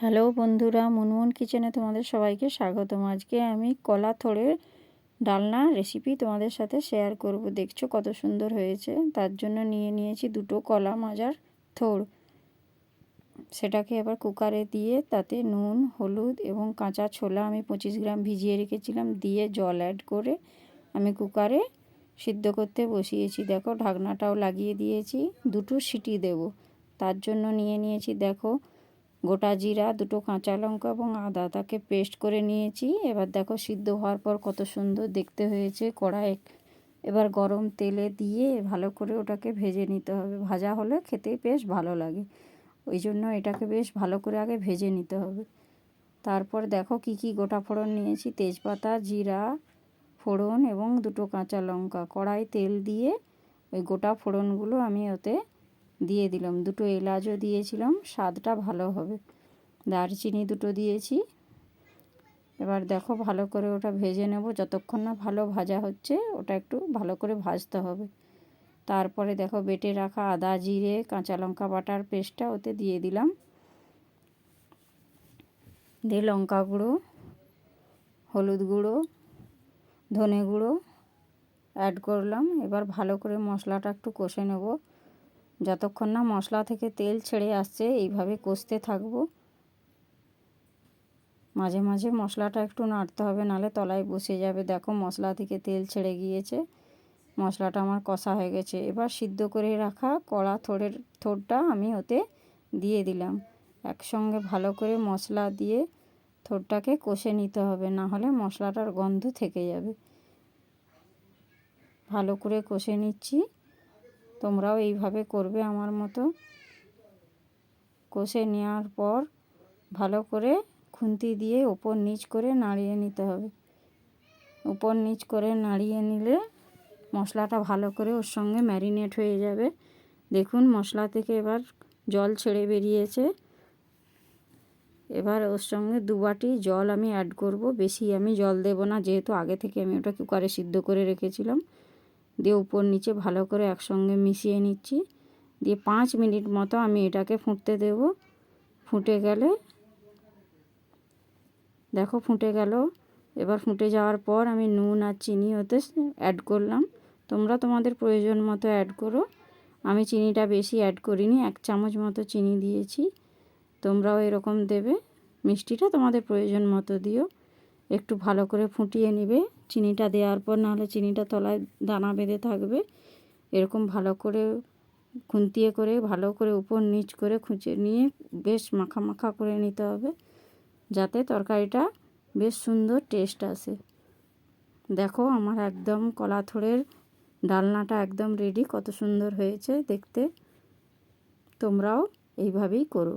Hello বন্ধুরা, মুনমুন কিচেনে তোমাদের সবাইকে স্বাগতম। আজকে আমি কলা থোড়ের ডালনা রেসিপি তোমাদের সাথে শেয়ার করব। দেখছো কত সুন্দর হয়েছে। তার জন্য নিয়ে নিয়েছি দুটো কলা মাজার থোড়। সেটাকে এবার কুকারে দিয়ে তাতে নুন, হলুদ এবং কাঁচা ছোলা আমি 25 গ্রাম ভিজিয়ে রেখেছিলাম দিয়ে জল অ্যাড করে আমি কুকারে সিদ্ধ করতে বসিয়েছি। দেখো ঢাকনাটাও লাগিয়ে দিয়েছি, দুটো সিটি দেব। তার জন্য নিয়ে নিয়েছি দেখো গোটা জিরা, দুটো কাঁচা লঙ্কা এবং আদা, তাকে পেস্ট করে নিয়েছি। এবার দেখো সিদ্ধ হওয়ার পর কত সুন্দর দেখতে হয়েছে। কড়াই এবার গরম তেলে দিয়ে ভালো করে ওটাকে ভেজে নিতে হবে। ভাজা হলে খেতে বেশ ভালো লাগে, ওই জন্য এটাকে বেশ ভালো করে আগে ভেজে নিতে হবে। তারপর দেখো কি কি গোটা ফোড়ন নিয়েছি, তেজপাতা, জিরা ফোড়ন এবং দুটো কাঁচা লঙ্কা। কড়াই তেল দিয়ে ওই গোটা ফোড়নগুলো আমি ওতে দিয়ে দিলাম। দুটো এলাচও দিয়েছিলাম, স্বাদটা ভালো হবে। দারচিনি দুটো দিয়েছি। এবার দেখো ভালো করে ওটা ভেজে নেব। যতক্ষণ না ভালো ভাজা হচ্ছে ওটা একটু ভালো করে ভাজতে হবে। তারপরে দেখো বেটে রাখা আদা, জিরে, কাঁচা লঙ্কা বাটার পেস্টটা ওতে দিয়ে দিলাম। দিয়ে লঙ্কা গুঁড়ো, হলুদ গুঁড়ো, ধনে গুঁড়ো অ্যাড করলাম। এবার ভালো করে মশলাটা একটু কষে নেব। যতক্ষণ না মশলা থেকে তেল ছেড়ে আসছে এইভাবে কষতে থাকবো। মাঝে মাঝে মশলাটা একটু নাড়তে হবে, নাহলে তলায় বসে যাবে। দেখো মশলা থেকে তেল ছেড়ে গিয়েছে, মশলাটা আমার কষা হয়ে গেছে। এবার সিদ্ধ করে রাখা কড়া থোড়টা আমি ওতে দিয়ে দিলাম। একসঙ্গে ভালো করে মশলা দিয়ে থোড়টাকে কষে নিতে হবে, না হলে মশলাটার গন্ধ থেকে যাবে। ভালো করে কষে নিচ্ছি, তোমরাও এইভাবে করবে আমার মতো। কষে নেওয়ার পর ভালো করে খুন্তি দিয়ে ওপর নিচ করে নাড়িয়ে নিতে হবে। উপর নিচ করে নাড়িয়ে নিলে মশলাটা ভালো করে ওর সঙ্গে ম্যারিনেট হয়ে যাবে। দেখুন মশলা থেকে এবার জল ছেড়ে বেরিয়েছে। এবার ওর সঙ্গে 2 বাটি জল আমি অ্যাড করব। বেশি আমি জল দেব না, যেহেতু আগে থেকে আমি ওটা কুকারে সিদ্ধ করে রেখেছিলাম। দিয়ে উপর নিচে ভালো করে একসঙ্গে মিশিয়ে নিচ্ছি। দিয়ে 5 মিনিট মতো আমি এটাকে ফুটতে দেব। ফুটে গেলে দেখো ফুটে গেল। এবার ফুটে যাওয়ার পর আমি নুন আর চিনি ওতে অ্যাড করলাম। তোমরা তোমাদের প্রয়োজন মতো অ্যাড করো। আমি চিনিটা বেশি অ্যাড করিনি, 1 চামচ মতো চিনি দিয়েছি। তোমরাও এরকম দেবে, মিষ্টিটা তোমাদের প্রয়োজন মতো দিও। একটু ভালো করে ফুটিয়ে নেবে চিনিটা দেওয়ার পর, নাহলে চিনিটা তলায় দানা বেঁধে থাকবে। এরকম ভালো করে খুন্তিয়ে করে ভালো করে উপর নিচ করে খুঁচে নিয়ে বেশ মাখা মাখা করে নিতে হবে, যাতে তরকারিটা বেশ সুন্দর টেস্ট আসে। দেখো আমার একদম কলা থোড়ের ডালনাটা একদম রেডি। কত সুন্দর হয়েছে দেখতে। তোমরাও এইভাবেই করো।